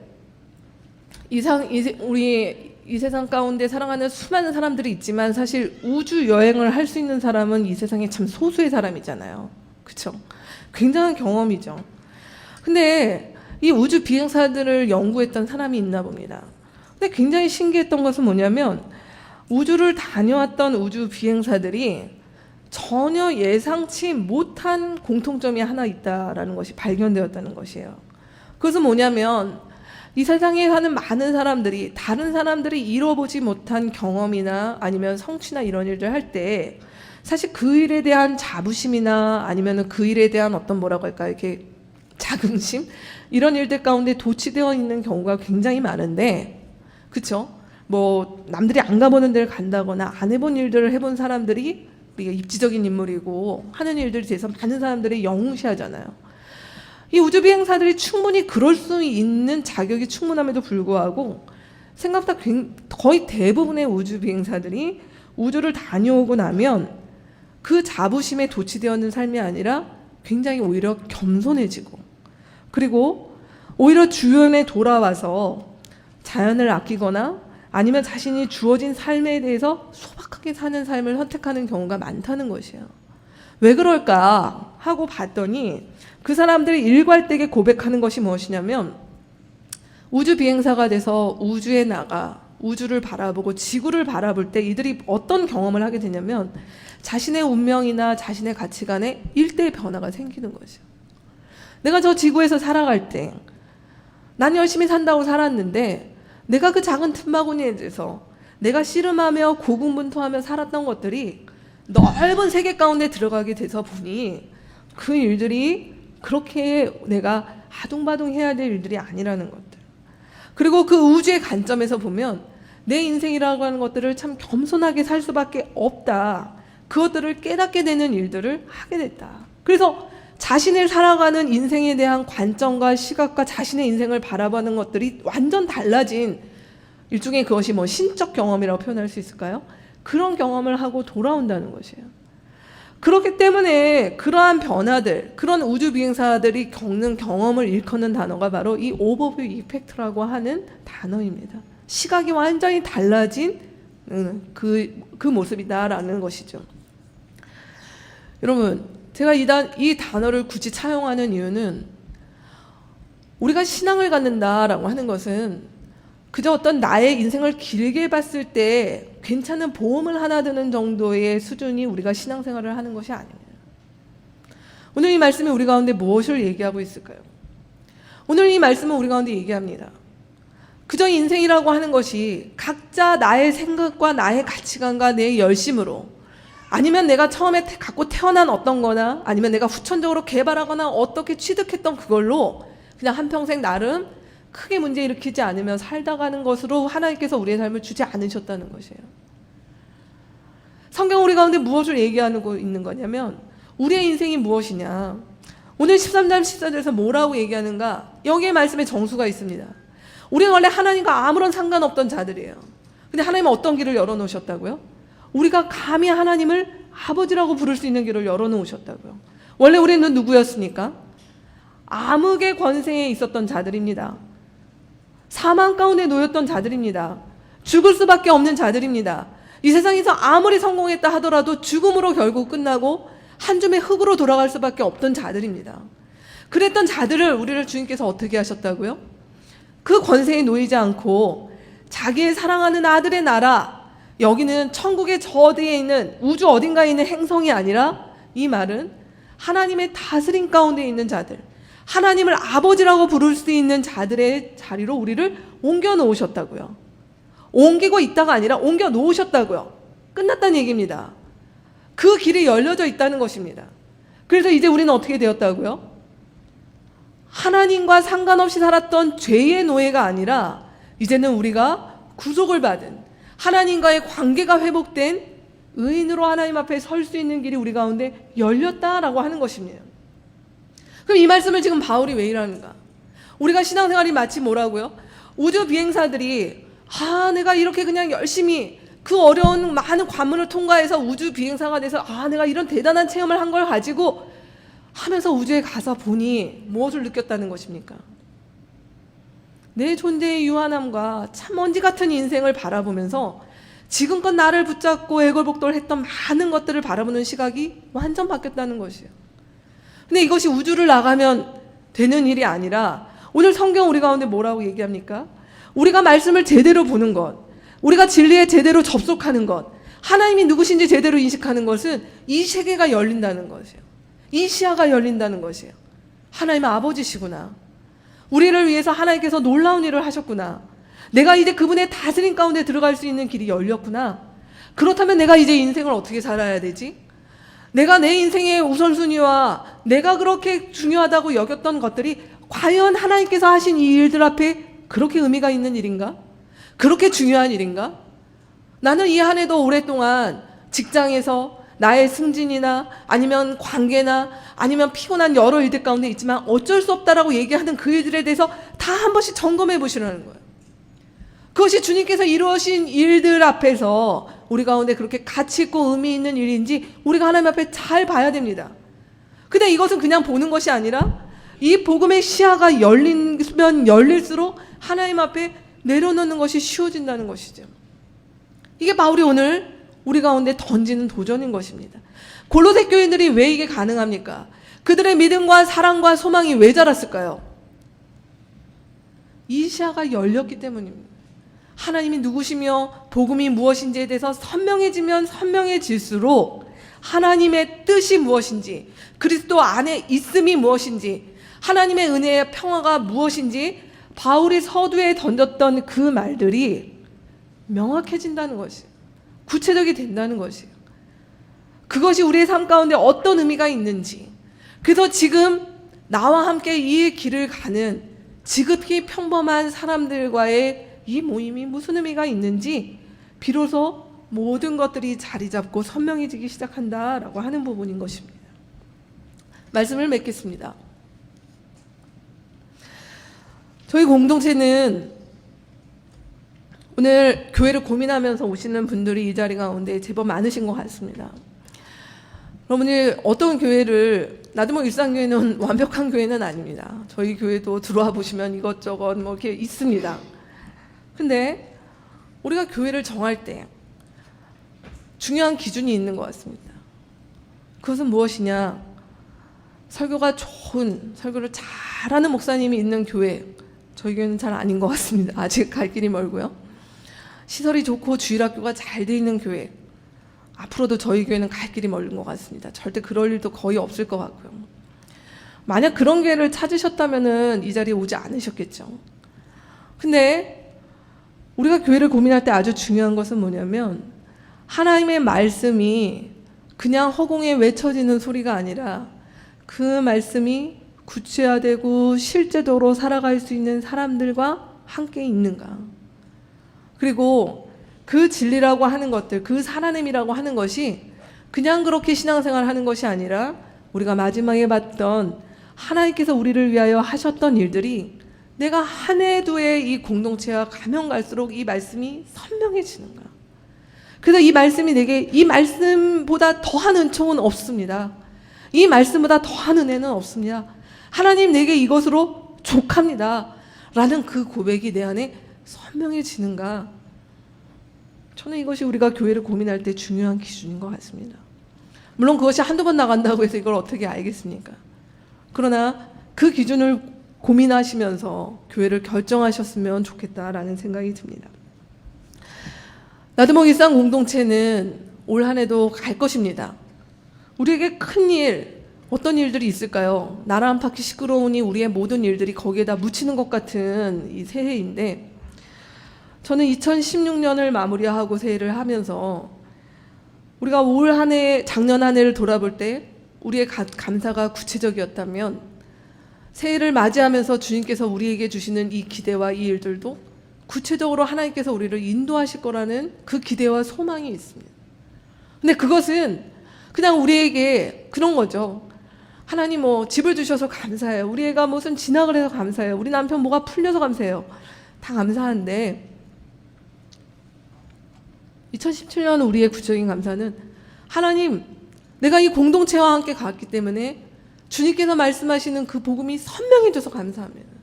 우리 이 세상 가운데 사랑하는 수많은 사람들이 있지만 사실 우주 여행을 할 수 있는 사람은 이 세상에 참 소수의 사람이잖아요. 그렇죠? 굉장한 경험이죠. 근데 이 우주 비행사들을 연구했던 사람이 있나 봅니다. 근데 굉장히 신기했던 것은 뭐냐면 우주를 다녀왔던 우주 비행사들이 전혀 예상치 못한 공통점이 하나 있다라는 것이 발견되었다는 것이에요. 그것은 뭐냐면 이 세상에 사는 많은 사람들이 다른 사람들이 이뤄보지 못한 경험이나 아니면 성취나 이런 일들 할 때 사실 그 일에 대한 자부심이나 아니면 그 일에 대한 어떤 뭐라고 할까요? 이렇게 자긍심? 이런 일들 가운데 도취되어 있는 경우가 굉장히 많은데, 그쵸? 남들이 안 가보는 데를 간다거나 안 해본 일들을 해본 사람들이 우리가 입지적인 인물이고 하는 일들에 대해서 많은 사람들이 영웅시하잖아요. 이 우주 비행사들이 충분히 그럴 수 있는 자격이 충분함에도 불구하고 생각보다 거의 대부분의 우주 비행사들이 우주를 다녀오고 나면 그 자부심에 도취되었는 삶이 아니라 굉장히 오히려 겸손해지고, 그리고 오히려 주변에 돌아와서 자연을 아끼거나 아니면 자신이 주어진 삶에 대해서 소박하게 사는 삶을 선택하는 경우가 많다는 것이에요. 왜 그럴까 하고 봤더니 그 사람들이 일괄되게 고백하는 것이 무엇이냐면, 우주 비행사가 돼서 우주에 나가 우주를 바라보고 지구를 바라볼 때 이들이 어떤 경험을 하게 되냐면 자신의 운명이나 자신의 가치관에 일대의 변화가 생기는 것이에요. 내가 저 지구에서 살아갈 때 난 열심히 산다고 살았는데 내가 그 작은 틈바구니에 대해서 내가 씨름하며 고군분투하며 살았던 것들이 넓은 세계 가운데 들어가게 돼서 보니 그 일들이 그렇게 내가 아둥바둥 해야 될 일들이 아니라는 것들, 그리고 그 우주의 관점에서 보면 내 인생이라고 하는 것들을 참 겸손하게 살 수밖에 없다, 그것들을 깨닫게 되는 일들을 하게 됐다. 그래서 자신을 살아가는 인생에 대한 관점과 시각과 자신의 인생을 바라보는 것들이 완전 달라진 일종의 그것이 뭐 신적 경험이라고 표현할 수 있을까요? 그런 경험을 하고 돌아온다는 것이에요. 그렇기 때문에 그러한 변화들, 그런 우주 비행사들이 겪는 경험을 일컫는 단어가 바로 이 오버뷰 이펙트라고 하는 단어입니다. 시각이 완전히 달라진 그 모습이다라는 것이죠. 여러분, 제가 이 단어를 굳이 차용하는 이유는 우리가 신앙을 갖는다라고 하는 것은 그저 어떤 나의 인생을 길게 봤을 때 괜찮은 보험을 하나 드는 정도의 수준이 우리가 신앙생활을 하는 것이 아닙니다. 오늘 이 말씀이 우리 가운데 무엇을 얘기하고 있을까요? 오늘 이 말씀은 우리 가운데 얘기합니다. 그저 인생이라고 하는 것이 각자 나의 생각과 나의 가치관과 내 열심으로, 아니면 내가 처음에 갖고 태어난 어떤 거나, 아니면 내가 후천적으로 개발하거나 어떻게 취득했던 그걸로 그냥 한평생 나름 크게 문제 일으키지 않으면 살다 가는 것으로 하나님께서 우리의 삶을 주지 않으셨다는 것이에요. 성경 우리 가운데 무엇을 얘기하고 있는 거냐면 우리의 인생이 무엇이냐. 오늘 13장 14절에서 뭐라고 얘기하는가? 여기에 말씀에 정수가 있습니다. 우리는 원래 하나님과 아무런 상관없던 자들이에요. 근데 하나님은 어떤 길을 열어놓으셨다고요? 우리가 감히 하나님을 아버지라고 부를 수 있는 길을 열어놓으셨다고요. 원래 우리는 누구였습니까? 암흑의 권세에 있었던 자들입니다. 사망 가운데 놓였던 자들입니다. 죽을 수밖에 없는 자들입니다. 이 세상에서 아무리 성공했다 하더라도 죽음으로 결국 끝나고 한 줌의 흙으로 돌아갈 수밖에 없던 자들입니다. 그랬던 자들을 우리를 주님께서 어떻게 하셨다고요? 그 권세에 놓이지 않고 자기의 사랑하는 아들의 나라, 여기는 천국의 저대에 있는 우주 어딘가에 있는 행성이 아니라 이 말은 하나님의 다스림 가운데 있는 자들, 하나님을 아버지라고 부를 수 있는 자들의 자리로 우리를 옮겨 놓으셨다고요. 옮기고 있다가 아니라 옮겨 놓으셨다고요. 끝났다는 얘기입니다. 그 길이 열려져 있다는 것입니다. 그래서 이제 우리는 어떻게 되었다고요? 하나님과 상관없이 살았던 죄의 노예가 아니라 이제는 우리가 구속을 받은, 하나님과의 관계가 회복된 의인으로 하나님 앞에 설 수 있는 길이 우리 가운데 열렸다라고 하는 것입니다. 그럼 이 말씀을 지금 바울이 왜 이러는가? 우리가 신앙생활이 마치 뭐라고요? 우주 비행사들이 내가 이렇게 그냥 열심히 그 어려운 많은 관문을 통과해서 우주 비행사가 돼서 내가 이런 대단한 체험을 한 걸 가지고 하면서 우주에 가서 보니 무엇을 느꼈다는 것입니까? 내 존재의 유한함과 참 먼지 같은 인생을 바라보면서 지금껏 나를 붙잡고 애걸복걸했던 많은 것들을 바라보는 시각이 완전 바뀌었다는 것이에요. 근데 이것이 우주를 나가면 되는 일이 아니라 오늘 성경 우리 가운데 뭐라고 얘기합니까? 우리가 말씀을 제대로 보는 것, 우리가 진리에 제대로 접속하는 것, 하나님이 누구신지 제대로 인식하는 것은 이 세계가 열린다는 것이에요. 이 시야가 열린다는 것이에요. 하나님은 아버지시구나. 우리를 위해서 하나님께서 놀라운 일을 하셨구나. 내가 이제 그분의 다스림 가운데 들어갈 수 있는 길이 열렸구나. 그렇다면 내가 이제 인생을 어떻게 살아야 되지? 내가 내 인생의 우선순위와 내가 그렇게 중요하다고 여겼던 것들이 과연 하나님께서 하신 이 일들 앞에 그렇게 의미가 있는 일인가? 그렇게 중요한 일인가? 나는 이 한 해도 오랫동안 직장에서 나의 승진이나 아니면 관계나 아니면 피곤한 여러 일들 가운데 있지만 어쩔 수 없다라고 얘기하는 그 일들에 대해서 다 한 번씩 점검해 보시라는 거예요. 그것이 주님께서 이루어진 일들 앞에서 우리 가운데 그렇게 가치 있고 의미 있는 일인지 우리가 하나님 앞에 잘 봐야 됩니다. 근데 이것은 그냥 보는 것이 아니라 이 복음의 시야가 열리면 열릴수록 하나님 앞에 내려놓는 것이 쉬워진다는 것이죠. 이게 바울이 오늘 우리 가운데 던지는 도전인 것입니다. 골로새 교인들이 왜 이게 가능합니까? 그들의 믿음과 사랑과 소망이 왜 자랐을까요? 이 시야가 열렸기 때문입니다. 하나님이 누구시며 복음이 무엇인지에 대해서 선명해지면 선명해질수록 하나님의 뜻이 무엇인지, 그리스도 안에 있음이 무엇인지, 하나님의 은혜의 평화가 무엇인지 바울이 서두에 던졌던 그 말들이 명확해진다는 것이에요. 구체적이 된다는 것이에요. 그것이 우리의 삶 가운데 어떤 의미가 있는지, 그래서 지금 나와 함께 이 길을 가는 지극히 평범한 사람들과의 이 모임이 무슨 의미가 있는지 비로소 모든 것들이 자리 잡고 선명해지기 시작한다라고 하는 부분인 것입니다. 말씀을 맺겠습니다. 저희 공동체는 오늘 교회를 고민하면서 오시는 분들이 이 자리 가운데 제법 많으신 것 같습니다. 여러분이 어떤 교회를, 나도 일산교회는 완벽한 교회는 아닙니다. 저희 교회도 들어와 보시면 이것저것 이렇게 있습니다. 근데 우리가 교회를 정할 때 중요한 기준이 있는 것 같습니다. 그것은 무엇이냐? 설교가 좋은, 설교를 잘하는 목사님이 있는 교회, 저희 교회는 잘 아닌 것 같습니다. 아직 갈 길이 멀고요. 시설이 좋고 주일학교가 잘 돼 있는 교회, 앞으로도 저희 교회는 갈 길이 멀은 것 같습니다. 절대 그럴 일도 거의 없을 것 같고요. 만약 그런 교회를 찾으셨다면 이 자리에 오지 않으셨겠죠. 근데 우리가 교회를 고민할 때 아주 중요한 것은 뭐냐면, 하나님의 말씀이 그냥 허공에 외쳐지는 소리가 아니라 그 말씀이 구체화되고 실제적으로 살아갈 수 있는 사람들과 함께 있는가. 그리고 그 진리라고 하는 것들, 그 살아냄이라고 하는 것이 그냥 그렇게 신앙생활 하는 것이 아니라 우리가 마지막에 봤던 하나님께서 우리를 위하여 하셨던 일들이 내가 한 해 두 해 이 공동체와 가면 갈수록 이 말씀이 선명해지는가. 그래서 이 말씀이 내게, 이 말씀보다 더한 은총은 없습니다. 이 말씀보다 더한 은혜는 없습니다. 하나님 내게 이것으로 족합니다 라는 그 고백이 내 안에 선명해지는가. 저는 이것이 우리가 교회를 고민할 때 중요한 기준인 것 같습니다. 물론 그것이 한두 번 나간다고 해서 이걸 어떻게 알겠습니까? 그러나 그 기준을 고민하시면서 교회를 결정하셨으면 좋겠다라는 생각이 듭니다. 나드목 일상 공동체는 올 한 해도 갈 것입니다. 우리에게 큰 일, 어떤 일들이 있을까요? 나라 안팎이 시끄러우니 우리의 모든 일들이 거기에다 묻히는 것 같은 이 새해인데, 저는 2016년을 마무리하고 새해를 하면서 우리가 올 한 해, 작년 한 해를 돌아볼 때 우리의 감사가 구체적이었다면, 새해를 맞이하면서 주님께서 우리에게 주시는 이 기대와 이 일들도 구체적으로 하나님께서 우리를 인도하실 거라는 그 기대와 소망이 있습니다. 근데 그것은 그냥 우리에게 그런 거죠. 하나님 집을 주셔서 감사해요. 우리 애가 무슨 진학을 해서 감사해요. 우리 남편 뭐가 풀려서 감사해요. 다 감사한데 2017년 우리의 구체적인 감사는, 하나님 내가 이 공동체와 함께 갔기 때문에 주님께서 말씀하시는 그 복음이 선명해져서 감사합니다.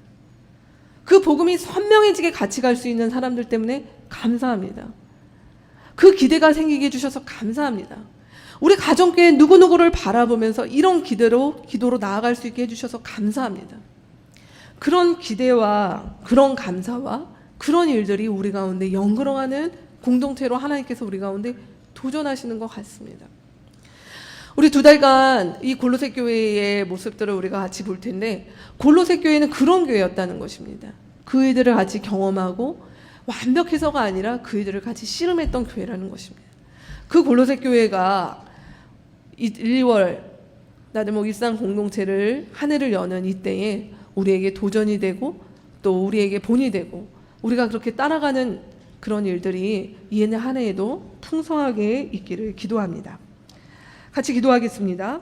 그 복음이 선명해지게 같이 갈 수 있는 사람들 때문에 감사합니다. 그 기대가 생기게 해주셔서 감사합니다. 우리 가정교회 누구누구를 바라보면서 이런 기도로 나아갈 수 있게 해주셔서 감사합니다. 그런 기대와 그런 감사와 그런 일들이 우리 가운데 연결하는 공동체로 하나님께서 우리 가운데 도전하시는 것 같습니다. 우리 2달간 이 골로새 교회의 모습들을 우리가 같이 볼 텐데, 골로새 교회는 그런 교회였다는 것입니다. 그 일들을 같이 경험하고 완벽해서가 아니라 그 일들을 같이 씨름했던 교회라는 것입니다. 그 골로새 교회가 1월 나드목 일상 공동체를 한 해를 여는 이때에 우리에게 도전이 되고 또 우리에게 본이 되고 우리가 그렇게 따라가는 그런 일들이 이 한 해에도 풍성하게 있기를 기도합니다. 같이 기도하겠습니다.